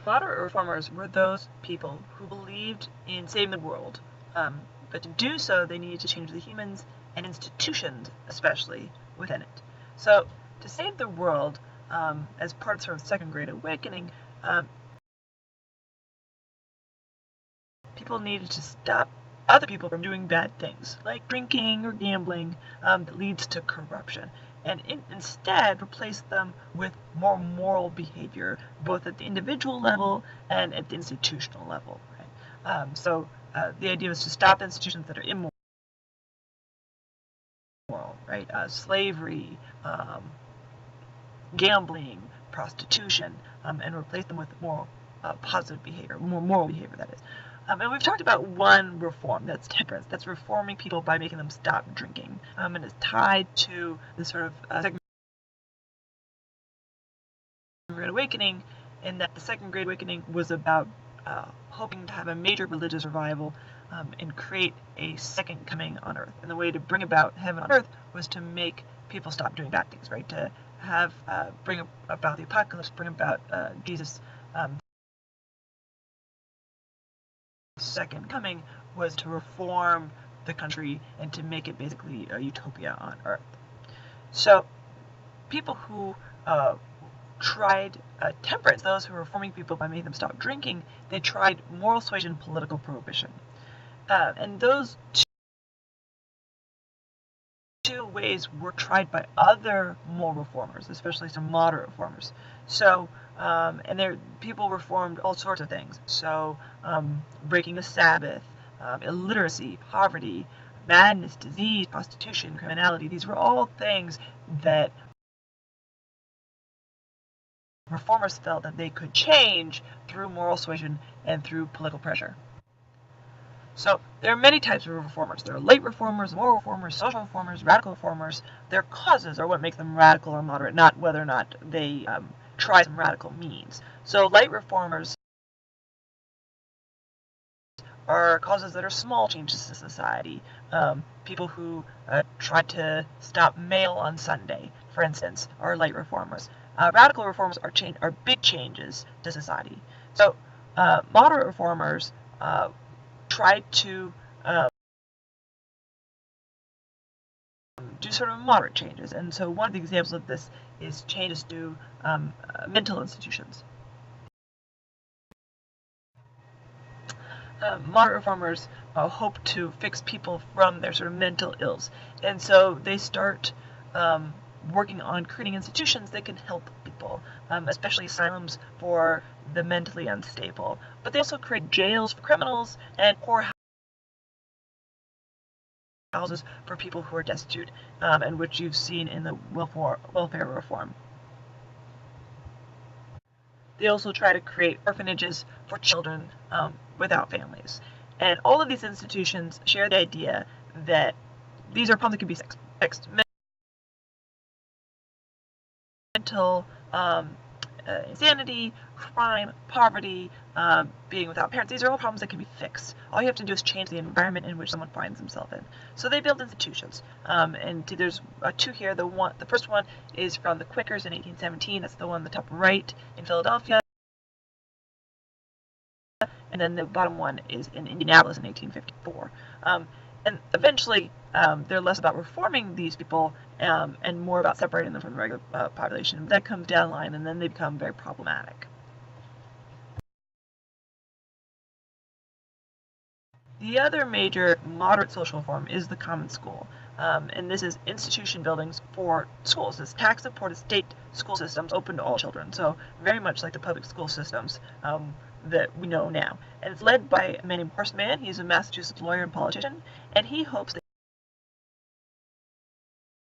Moderate reformers were those people who believed in saving the world, but to do so they needed to change the humans and institutions, especially within it. So to save the world, as part of sort of the Second Great Awakening, people needed to stop other people from doing bad things, like drinking or gambling, that leads to corruption, and instead replace them with more moral behavior, both at the individual level and at the institutional level. Right? The idea was to stop institutions that are immoral, right? Slavery, gambling, prostitution, and replace them with more positive behavior, more moral behavior, that is. And we've talked about one reform, that's temperance. That's reforming people by making them stop drinking. And it's tied to the sort of Second Great Awakening, in that the Second Great Awakening was about hoping to have a major religious revival and create a second coming on earth. And the way to bring about heaven on earth was to make people stop doing bad things, right? To have bring about the apocalypse, bring about Jesus' second coming was to reform the country and to make it basically a utopia on earth. So people who tried temperance, those who were reforming people by making them stop drinking, they tried moral suasion, political prohibition. And those two ways were tried by other moral reformers, especially some moderate reformers. So, and people reformed all sorts of things. So, breaking the Sabbath, illiteracy, poverty, madness, disease, prostitution, criminality, these were all things that reformers felt that they could change through moral suasion and through political pressure. So there are many types of reformers. There are late reformers, moral reformers, social reformers, radical reformers. Their causes are what make them radical or moderate, not whether or not they try some radical means. So late reformers are causes that are small changes to society. People who tried to stop mail on Sunday, for instance, are late reformers. Radical reformers are big changes to society. So moderate reformers tried to do sort of moderate changes. And so one of the examples of this is changes to mental institutions. Moderate reformers hope to fix people from their sort of mental ills. And so they start working on creating institutions that can help people, especially asylums for the mentally unstable. But they also create jails for criminals and poor houses for people who are destitute, and which you've seen in the welfare reform. They also try to create orphanages for children without families. And all of these institutions share the idea that these are problems that can be fixed. Mental insanity, crime, poverty, being without parents, these are all problems that can be fixed. All you have to do is change the environment in which someone finds himself in. So they build institutions, and there's two here. The first one is from the Quakers in 1817. That's the one on the top right in Philadelphia. And then the bottom one is in Indianapolis in 1854. And eventually, they're less about reforming these people and more about separating them from the regular population. That comes down the line, and then they become very problematic. The other major moderate social reform is the Common School. And this is institution buildings for schools. It's tax-supported state school systems open to all children. So very much like the public school systems that we know now. And it's led by a man named Horace Mann. He's a Massachusetts lawyer and politician, and he hopes that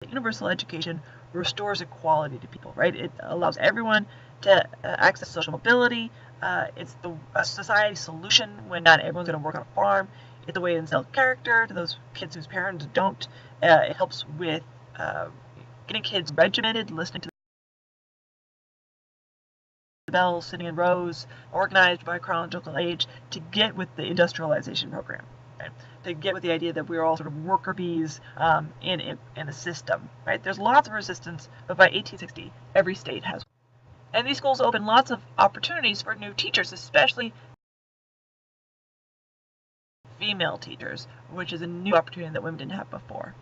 universal education restores equality to people, right? It allows everyone to access social mobility. It's a society solution when not everyone's going to work on a farm. It's a way to instill character to those kids whose parents don't. It helps with getting kids regimented, listening to bells, sitting in rows, organized by chronological age to get with the industrialization program, right? To get with the idea that we're all sort of worker bees in a system, right? There's lots of resistance, but by 1860, every state has. And these schools open lots of opportunities for new teachers, especially female teachers, which is a new opportunity that women didn't have before.